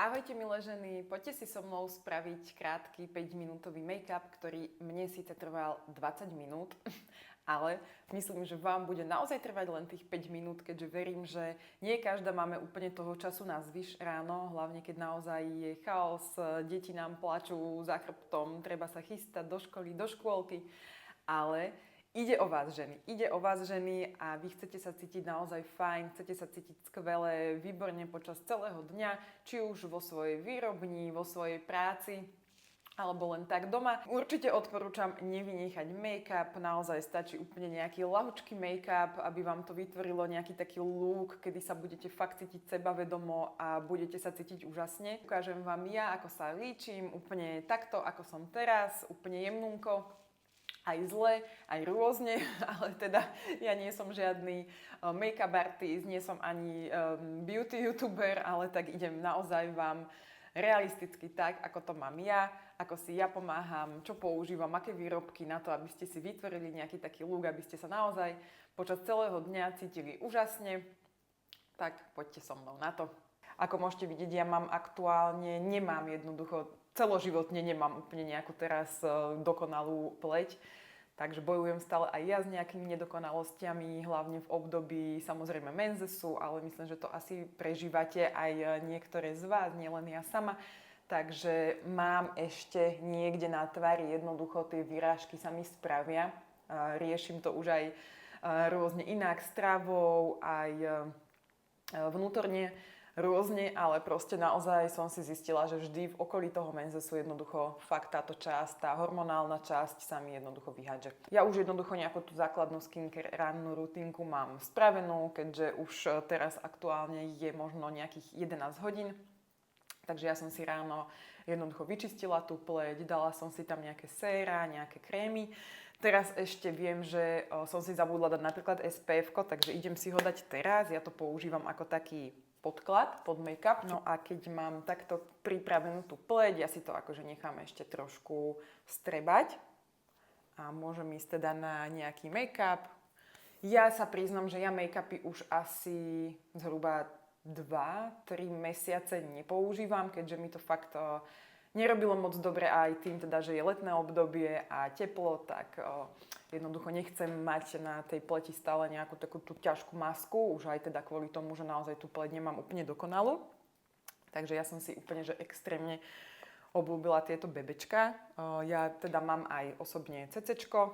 Ahojte milé ženy, poďte si so mnou spraviť krátky 5-minútový make-up, ktorý mne síce trval 20 minút, ale myslím, že vám bude naozaj trvať len tých 5 minút, keďže verím, že nie každá máme úplne toho času na zvyš ráno, hlavne keď naozaj je chaos, deti nám plačú za chrbtom, treba sa chystať do školy, do škôlky, ale ide o vás ženy a vy chcete sa cítiť naozaj fajn, chcete sa cítiť skvelé, výborne počas celého dňa, či už vo svojej výrobni, vo svojej práci, alebo len tak doma. Určite odporúčam nevynechať make-up, naozaj stačí úplne nejaký ľahučký make-up, aby vám to vytvorilo nejaký taký look, kedy sa budete fakt cítiť sebavedomo a budete sa cítiť úžasne. Ukážem vám ja, ako sa líčim, úplne takto, ako som teraz, úplne jemnúnko. Aj zle, aj rôzne, ale teda ja nie som žiadny make-up artist, nie som ani beauty youtuber, ale tak idem naozaj vám realisticky tak, ako to mám ja, ako si ja pomáham, čo používam, aké výrobky na to, aby ste si vytvorili nejaký taký look, aby ste sa naozaj počas celého dňa cítili úžasne. Tak poďte so mnou na to. Ako môžete vidieť, ja nemám jednoducho, celoživotne nemám úplne nejakú teraz dokonalú pleť, takže bojujem stále aj ja s nejakými nedokonalosťami, hlavne v období samozrejme menzesu, ale myslím, že to asi prežívate aj niektoré z vás, nielen ja sama. Takže mám ešte niekde na tvári, jednoducho tie vyrážky sa mi spravia. Riešim to už aj rôzne inak stravou, aj vnútorne rôzne, ale proste naozaj som si zistila, že vždy v okolí toho menzesu jednoducho fakt táto časť, tá hormonálna časť sa mi jednoducho vyhádže. Ja už jednoducho nejakú tú základnú skincare rannú rutínku mám spravenú, keďže už teraz aktuálne je možno nejakých 11 hodín. Takže ja som si ráno jednoducho vyčistila tú pleť, dala som si tam nejaké séra, nejaké krémy. Teraz ešte viem, že som si zabudla dať napríklad SPF-ko, takže idem si ho dať teraz. Ja to používam ako taký podklad pod make-up. No a keď mám takto pripravenú tú pleť, ja si to akože nechám ešte trošku strebať a môžem ísť teda na nejaký make-up. Ja sa priznam, že ja make-upy už asi zhruba 2-3 mesiace nepoužívam, keďže mi to fakt nerobilo moc dobre aj tým teda, že je letné obdobie a teplo, tak jednoducho nechcem mať na tej pleti stále nejakú takú tú ťažkú masku, už aj teda kvôli tomu, že naozaj tú pleť nemám úplne dokonalú. Takže ja som si úplne že extrémne obľúbila tieto bebečka. Ja teda mám aj osobne CCčko,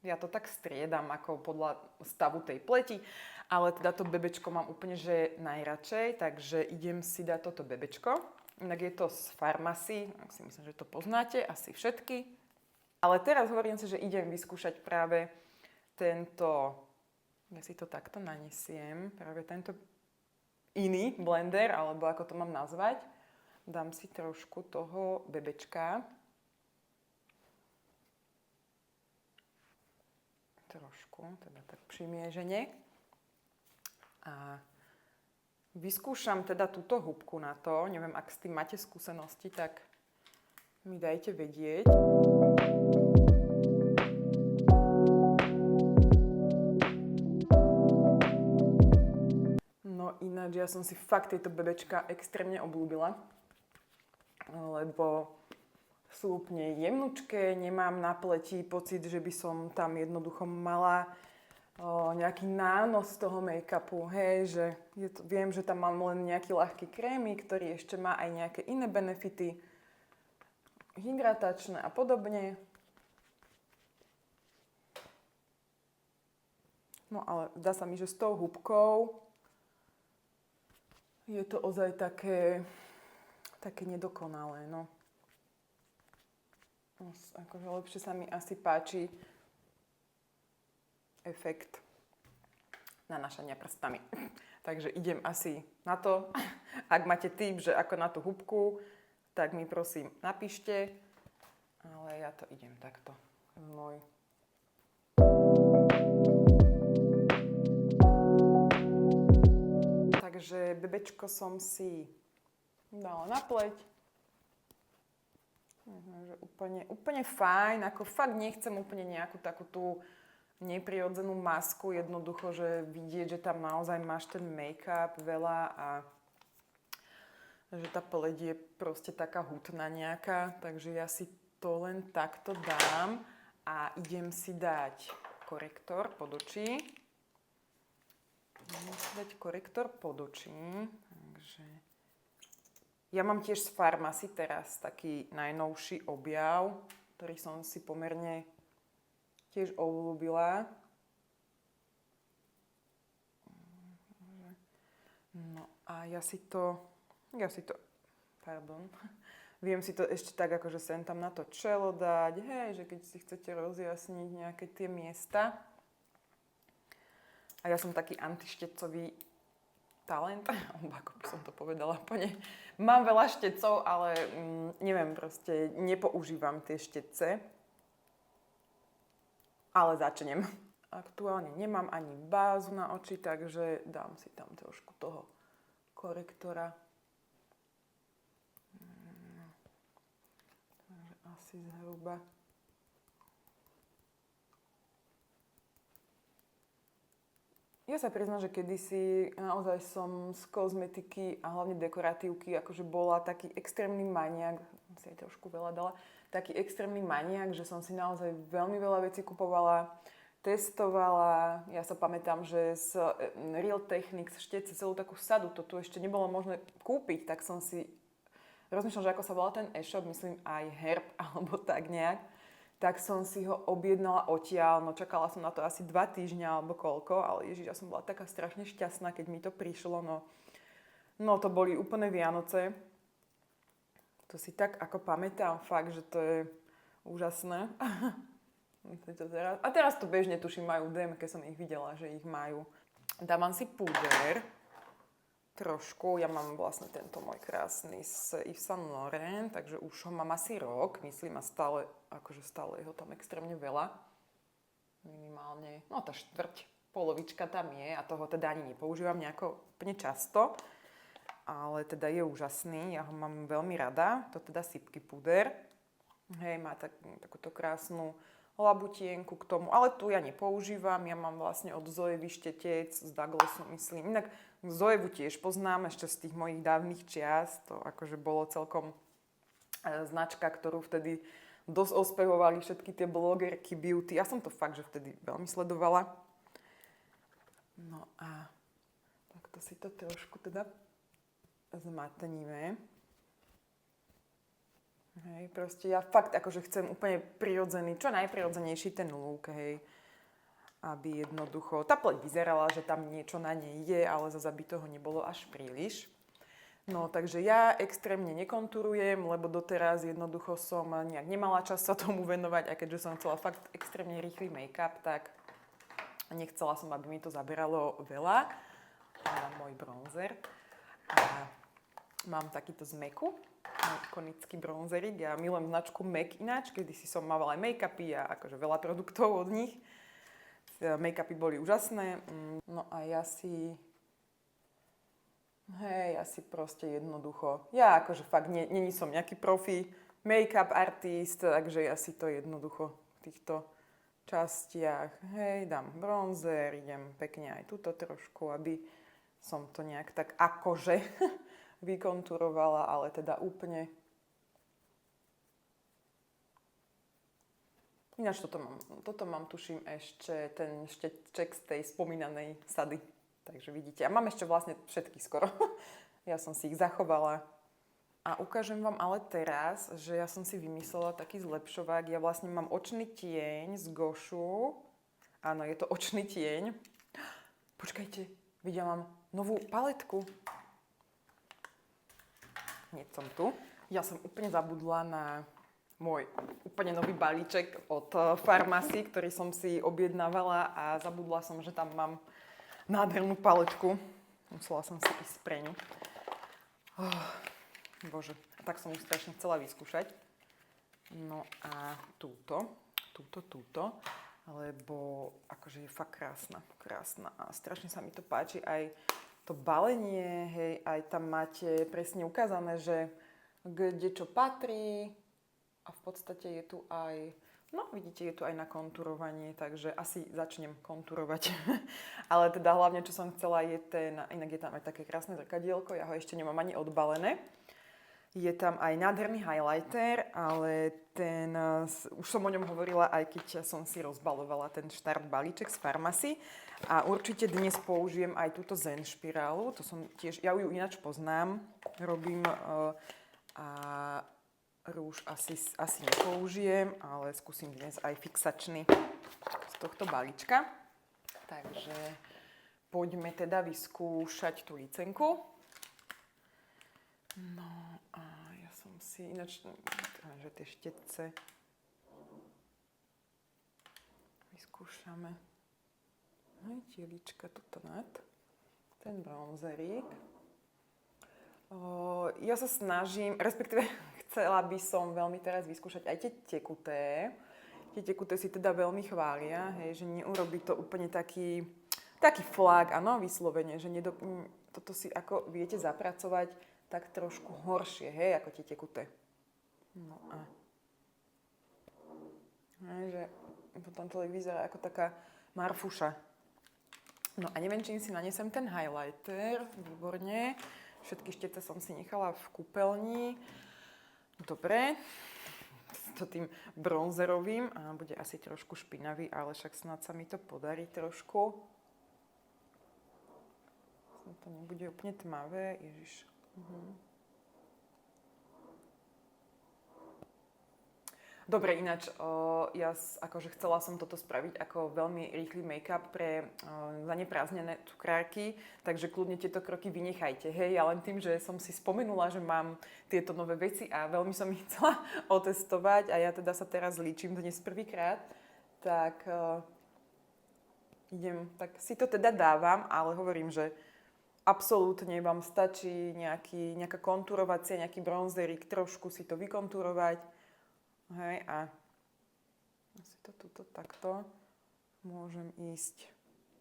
ja to tak striedam ako podľa stavu tej pleti, ale teda to bebečko mám úplne že najradšej, takže idem si dať toto bebečko. Inak je to z Farmacy, ak si myslím, že to poznáte, asi všetky. Ale teraz hovorím si, že idem vyskúšať práve tento, ja si to takto nanesiem, práve tento iný blender, alebo ako to mám nazvať. Dám si trošku toho bebečka. Trošku, teda tak primiežene. A vyskúšam teda túto húbku na to. Neviem, ak s tým máte skúsenosti, tak mi dajte vedieť. No ináč, ja som si fakt tieto bebečka extrémne obľúbila, lebo sú úplne jemnučké, nemám na pleti pocit, že by som tam jednoducho mala nejaký nános toho make-upu, hej, že viem, že tam mám len nejaký ľahký krémy, ktorý ešte má aj nejaké iné benefity, hydratačné a podobne. No ale zdá sa mi, že s tou húbkou je to ozaj také nedokonalé, no. Akože lepšie sa mi asi páči efekt nanášania prstami. Takže idem asi na to. Ak máte tip, že ako na tú húbku, tak mi prosím napíšte. Ale ja to idem takto. Takže bebečko som si dala na pleť. Úplne fajn. Ako fakt nechcem úplne nejakú takú tú neprirodzenú masku, jednoducho, že vidieť, že tam naozaj máš ten make-up veľa a že tá pleť je proste taká hutná nejaká, takže ja si to len takto dám a idem si dať korektor pod oči. Idem si dať korektor pod oči, takže... Ja mám tiež z Farmacy teraz taký najnovší objav, ktorý som si pomerne tiež obľúbila. No a viem si to ešte tak akože sem tam na to čelo dať, hej, že keď si chcete rozjasniť nejaké tie miesta. A ja som taký antištecový talent, ako by som to povedala úplne. Mám veľa štecov, ale neviem, proste nepoužívam tie štece. Ale začnem. Aktuálne nemám ani bázu na oči, takže dám si tam trošku toho korektora. Takže asi zhruba. Ja sa priznám, že kedysi naozaj som z kozmetiky a hlavne dekoratívky akože bola taký extrémny maniak, si aj trošku veľa dala, taký extrémny maniak, že som si naozaj veľmi veľa vecí kupovala, testovala. Ja sa pamätám, že z Real Techniques štece celú takú sadu, to tu ešte nebolo možné kúpiť, tak som si rozmýšľala, že ako sa volá ten e-shop, myslím aj Herb alebo tak nejak. Tak som si ho objednala odtiaľ, no čakala som na to asi 2 týždňa alebo koľko, ale ježiš, ja som bola taká strašne šťastná, keď mi to prišlo, no to boli úplne Vianoce. To si tak ako pamätám, fakt, že to je úžasné. A teraz to bežne tuším majú v DM, keď som ich videla, že ich majú. Dávam si púder. Trošku, ja mám vlastne tento môj krásny z Yves Saint Laurent, takže už ho mám asi rok, myslím, a stále je ho tam extrémne veľa. Minimálne, no tá polovička tam je a toho teda ani nepoužívam nejako úplne často, ale teda je úžasný, ja ho mám veľmi rada, to teda sypky puder. Hej, má takúto krásnu labutienku k tomu, ale tu ja nepoužívam, ja mám vlastne od Zoevy štetec z Douglasu, myslím. Inak Zoevu tiež poznám ešte z tých mojich dávnych čias, to akože bolo celkom značka, ktorú vtedy dosť ospevovali všetky tie blogerky beauty. Ja som to fakt, že vtedy veľmi sledovala. No a takto si to trošku teda zmatníme. Hej, proste ja fakt akože chcem úplne prirodzený, čo najprirodzenejší ten look, hej. Aby jednoducho, tá pleť vyzerala, že tam niečo na nej je, ale zase by toho nebolo až príliš. No, takže ja extrémne nekonturujem, lebo doteraz jednoducho som nejak nemala čas sa tomu venovať, a keďže som chcela fakt extrémne rýchly make-up, tak nechcela som, aby mi to zaberalo veľa. A môj bronzer. A mám takýto z MACu, ikonický bronzerik. Ja milujem značku MAC ináč, kedysi som mávala aj make-upy a akože veľa produktov od nich. Make-upy boli úžasné. No a ja si proste jednoducho, ja akože fakt nie som nejaký profi make-up artist, takže ja si to jednoducho v týchto častiach, dám bronzer, idem pekne aj tuto trošku, aby som to nejak tak akože vykonturovala, ale teda úplne. Ináč toto mám tuším ešte ten šteček z tej spomínanej sady. Takže vidíte. A mám ešte vlastne všetky skoro. Ja som si ich zachovala. A ukážem vám ale teraz, že ja som si vymyslela taký zlepšovák. Ja vlastne mám očný tieň z Goshu. Áno, je to očný tieň. Počkajte, videla mám novú paletku. Hneď som tu. Ja som úplne zabudla na môj úplne nový balíček od Farmacy, ktorý som si objednávala a zabudla som, že tam mám nádhernú paletku. Musela som si ísť pre ňu. Bože, tak som ju strašne chcela vyskúšať. No a túto, lebo akože je fakt krásna a strašne sa mi to páči. Aj to balenie, hej, aj tam máte presne ukázané, že kde čo patrí a v podstate je tu aj, no vidíte, je tu aj na konturovanie, takže asi začnem konturovať. Ale teda hlavne, čo som chcela, je inak je tam aj také krásne zrkadielko, ja ho ešte nemám ani odbalené. Je tam aj nádherný highlighter, ale ten, už som o ňom hovorila, aj keď som si rozbalovala ten štart balíček z Farmacy. A určite dnes použijem aj túto Zen špirálu, to som tiež, ja ju ináč poznám, robím a rúž asi nepoužijem, ale skúsim dnes aj fixačný z tohto balíčka. Takže poďme teda vyskúšať tú licenku. No a ja som si ináč, že tie štetce vyskúšame. Tielička tuto nad, ten bronzerík. Ja sa snažím, respektíve chcela by som veľmi teraz vyskúšať aj tie tekuté. Tie tekuté si teda veľmi chvália, hej, že neurobi to úplne taký flak, áno, vyslovene, že toto si ako viete zapracovať tak trošku horšie, hej, ako tie tekuté. No a že potom to vyzerá ako taká marfuša. No a neviem, čím si nanesem ten highlighter, výborne. Všetky štece som si nechala v kúpeľni. Dobre, to tým bronzerovým a bude asi trošku špinavý, ale však snad sa mi to podarí trošku. To nebude úplne tmavé, ježiš. Dobre, ináč, ja akože chcela som toto spraviť ako veľmi rýchly make-up pre zaneprázdnené cukrárky, takže kľudne tieto kroky vynechajte, hej. Ja len tým, že som si spomenula, že mám tieto nové veci a veľmi som ich chcela otestovať a ja teda sa teraz líčim dnes prvýkrát, tak tak si to teda dávam, ale hovorím, že absolútne vám stačí nejaká kontúrovacia, nejaký bronzerík, trošku si to vykontúrovať. Hej, a asi to tuto takto môžem ísť.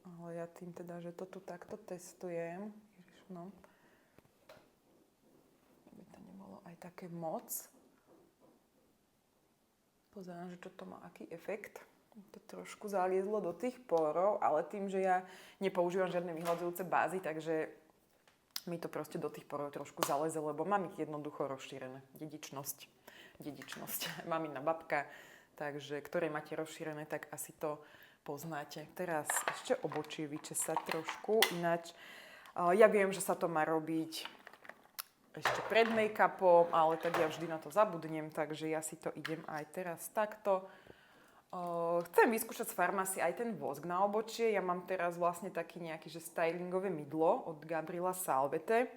Ale ja tým teda, že to tu takto testujem. Ježiš, no. Aby to nebolo aj také moc. Pozerám, že čo to má aký efekt. To trošku zaliezlo do tých pórov, ale tým, že ja nepoužívam žiadne vyhľadzujúce bázy, takže mi to proste do tých pórov trošku zaleze, lebo mám ich jednoducho rozšírené. Dedičnosť. Mamina babka, takže ktoré máte rozšírené, tak asi to poznáte. Teraz ešte obočie vyčesať trošku, ináč ja viem, že sa to má robiť ešte pred make-upom, ale tak ja vždy na to zabudnem, takže ja si to idem aj teraz takto. Chcem vyskúšať z Farmacy aj ten vosk na obočie. Ja mám teraz vlastne taký nejaký, že stylingové mydlo od Gabriela Salvete.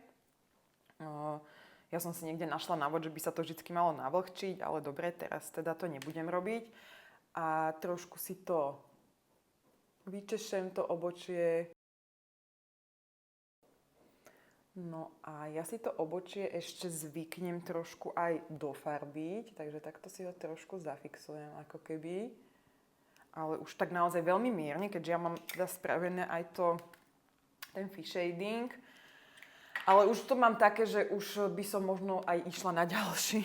Ja som si niekde našla návod, že by sa to vždy malo navlhčiť, ale dobre, teraz teda to nebudem robiť. A trošku si to vyčešem, to obočie. No a ja si to obočie ešte zvyknem trošku aj dofarbiť, takže takto si ho trošku zafixujem ako keby. Ale už tak naozaj veľmi mierne, keďže ja mám teda spravené aj ten fish shading. Ale už to mám také, že už by som možno aj išla na ďalší.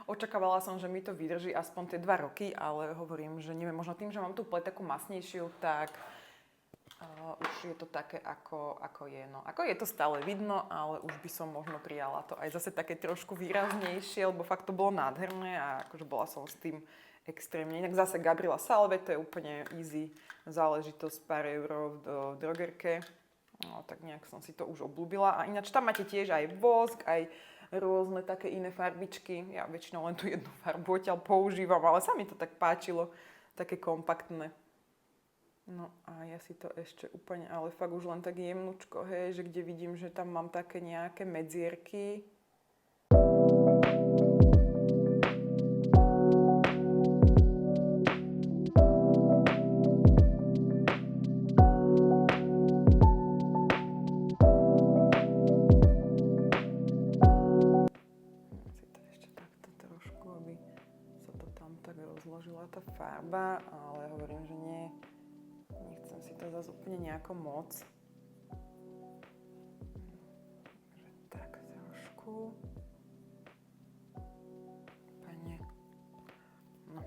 Očakávala som, že mi to vydrží aspoň tie 2 roky, ale hovorím, že neviem, možno tým, že mám tú pleť takú masnejšiu, tak už je to také, ako je. No, ako je to stále vidno, ale už by som možno prijala to aj zase také trošku výraznejšie, lebo fakt to bolo nádherné a akože bola som s tým extrémne. Inak zase Gabriela Salve, to je úplne easy záležitosť, pár eur v drogerke. No, tak nejak som si to už obľúbila. A ináč tam máte tiež aj vosk, aj rôzne také iné farbičky. Ja väčšinou len tú jednu farbu odtiaľ používam, ale sa mi to tak páčilo. Také kompaktné. No a ja si to ešte úplne, ale fakt už len tak jemnúčko, hej, že kde vidím, že tam mám také nejaké medzierky. Rozložila tá farba, ale hovorím, že nie, nechcem si to zase úplne nejako moc. Tak trošku. Pane. No.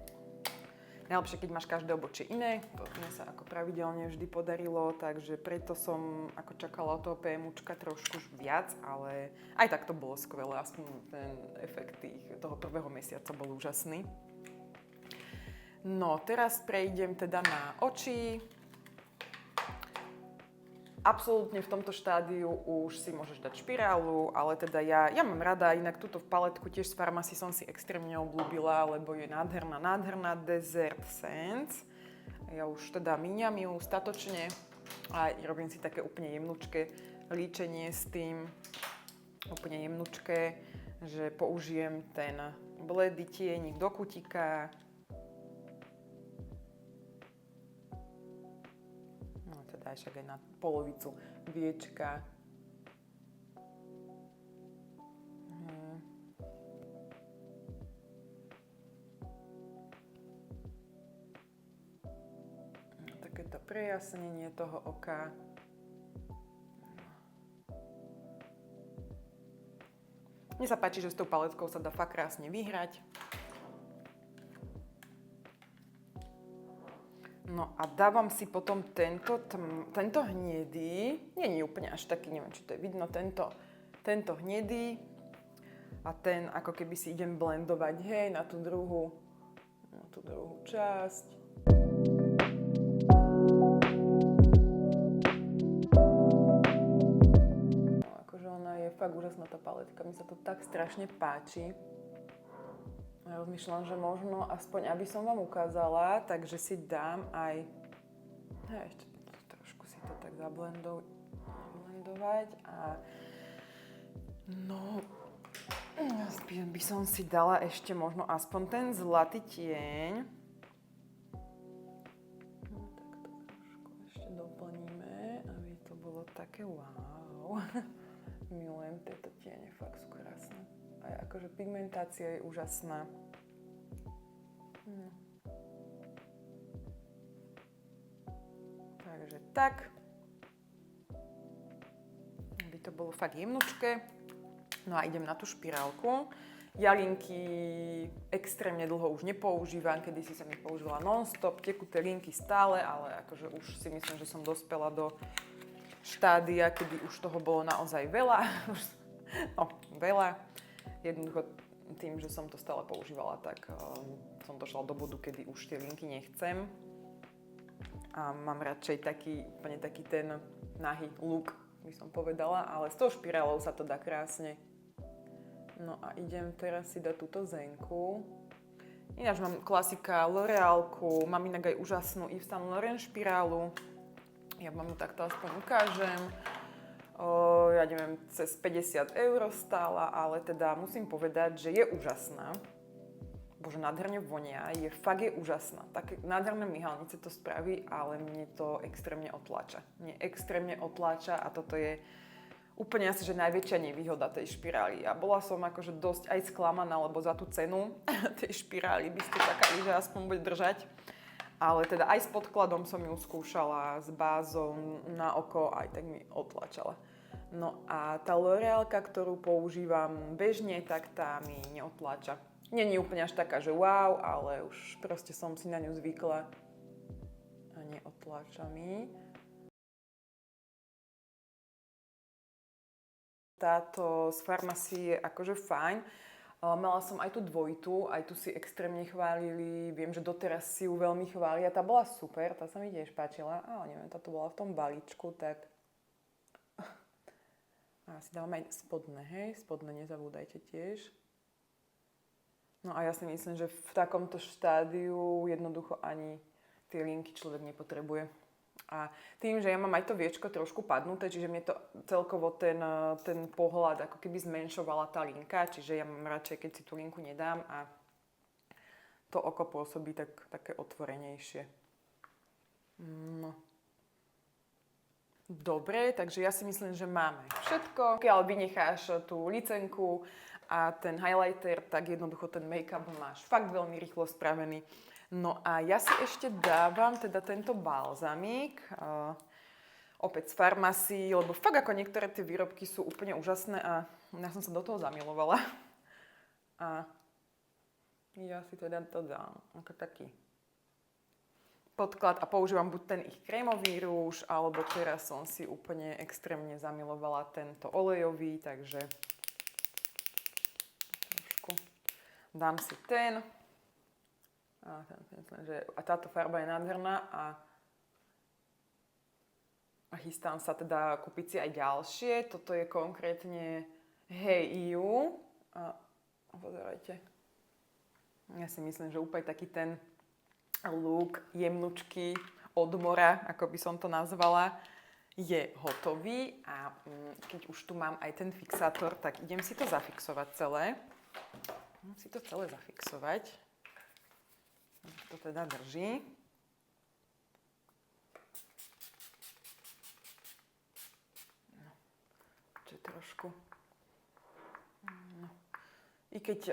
Najlepšie, keď máš každé obočie iné, to mne sa ako pravidelne vždy podarilo, takže preto som ako čakala od toho PMUčka trošku viac, ale aj tak to bolo skvelé, aspoň ten efekt toho prvého mesiaca bol úžasný. No, teraz prejdem teda na oči. Absolútne v tomto štádiu už si môžeš dať špirálu, ale teda ja mám rada, inak túto v paletku tiež z Farmacy som si extrémne obľúbila, lebo je nádherná Desert Sands. Ja už teda míňam ju statočne a robím si také úplne jemnučké líčenie s tým, úplne jemnučké, že použijem ten bledý tienik do kutika. Však aj na polovicu viečka. Takéto prejasnenie toho oka. Mne sa páči, že s tou paletkou sa dá fakt krásne vyhrať. No a dávam si potom tento hnedý, nie je úplne až taký, neviem, či to je vidno, tento hnedý a ten ako keby si idem blendovať, hej, na tú druhú časť. No, akože ona je fakt úžasná tá paletka, mi sa to tak strašne páči. Ja rozmýšľam, že možno aspoň, aby som vám ukázala, takže si dám aj... ešte trošku si to tak zablendovať a... No... by som si dala ešte možno aspoň ten zlatý tieň. No, tak to trošku ešte doplníme, aby to bolo také wow. Milujem tieto tiene, fakt sú krásne. Aj akože pigmentácia je úžasná. Takže tak. Aby to bolo fakt jemnučké. No a idem na tú špirálku. Ja linky extrémne dlho už nepoužívam, kedysi som ich používala non-stop, tekuté linky stále, ale akože už si myslím, že som dospela do štádia, kedy už toho bolo naozaj veľa. No, veľa. Jednoducho tým, že som to stále používala, tak som došla do bodu, kedy už tie linky nechcem. A mám radšej úplne taký ten nahý look, by som povedala, ale s tou špirálou sa to dá krásne. No a idem teraz si dať túto zenku. Ináč mám klasika L'Orealku, mám inak aj úžasnú Yves Saint Laurent špirálu. Ja vám ju takto aspoň ukážem. Ja neviem, cez 50 € stála, ale teda musím povedať, že je úžasná. Bože, nádherne vonia, fakt je úžasná. Také nádherné myhalnice to spraví, ale mne to extrémne otláča. Mne extrémne otláča a toto je úplne asi, že najväčšia nevýhoda tej špirály. A bola som akože dosť aj sklamaná, lebo za tú cenu tej špirály by ste čakali, že aspoň bude držať. Ale teda aj s podkladom som ju skúšala, s bázou na oko, aj tak mi otlačala. No a tá L'Orealka, ktorú používam bežne, tak tá mi neotláča. Nie je úplne až taká, že wow, ale už proste som si na ňu zvykla a neotláča mi. Táto z Farmacy je akože fajn. Mala som aj tú dvojitú, aj tu si extrémne chválili, viem, že doteraz si ju veľmi chvália. Tá bola super, tá sa mi tiež páčila, ale neviem, táto bola v tom balíčku, tak... A si dávam aj spodné, hej, spodné nezabúdajte tiež. No a ja si myslím, že v takomto štádiu jednoducho ani tie linky človek nepotrebuje. A tým, že ja mám aj to viečko trošku padnuté, čiže mne to celkovo ten pohľad ako keby zmenšovala tá linka, čiže ja mám radšej, keď si tú linku nedám a to oko pôsobí také otvorenejšie. No. Dobre, takže ja si myslím, že máme všetko. Keď vynecháš tú licenku a ten highlighter, tak jednoducho ten make-up máš fakt veľmi rýchlo spravený. No a ja si ešte dávam teda tento balzamík, opäť z Farmacy, lebo fakt ako niektoré tie výrobky sú úplne úžasné a ja som sa do toho zamilovala. A ja si teda to dám, ako taký podklad a používam buď ten ich krémový rúž, alebo teraz som si úplne extrémne zamilovala tento olejový, takže trošku dám si ten. A táto farba je nádherná a chystám sa teda kúpiť si aj ďalšie. Toto je konkrétne Hey You. A pozerajte. Ja si myslím, že úplne taký ten look jemnučky od mora, ako by som to nazvala, je hotový. A keď už tu mám aj ten fixátor, tak idem si to zafixovať celé. Idem si to celé zafixovať. To teda drží. Trošku. No. I keď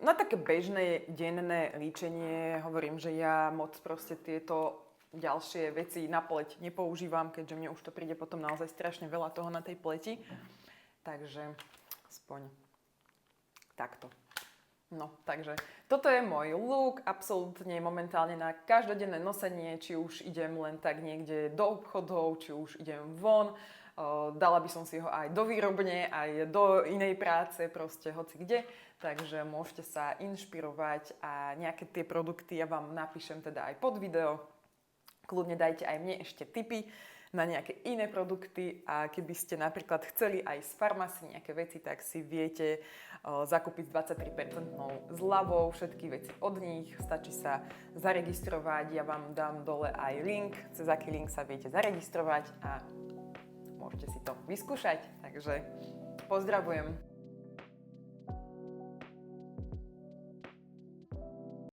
na také bežné denné líčenie hovorím, že ja moc proste tieto ďalšie veci na pleť nepoužívam, keďže mne už to príde potom naozaj strašne veľa toho na tej pleti. Takže aspoň takto. No, takže toto je môj look, absolútne momentálne na každodenné nosenie, či už idem len tak niekde do obchodov, či už idem von. Dala by som si ho aj do výrobne, aj do inej práce, proste hoci kde. Takže môžete sa inšpirovať a nejaké tie produkty ja vám napíšem teda aj pod video. Kľudne dajte aj mne ešte tipy na nejaké iné produkty a keby ste napríklad chceli aj z Farmasy nejaké veci, tak si viete zakúpiť s 23% zľavou všetky veci od nich. Stačí sa zaregistrovať, ja vám dám dole aj link, cez aký link sa viete zaregistrovať a môžete si to vyskúšať, takže pozdravujem.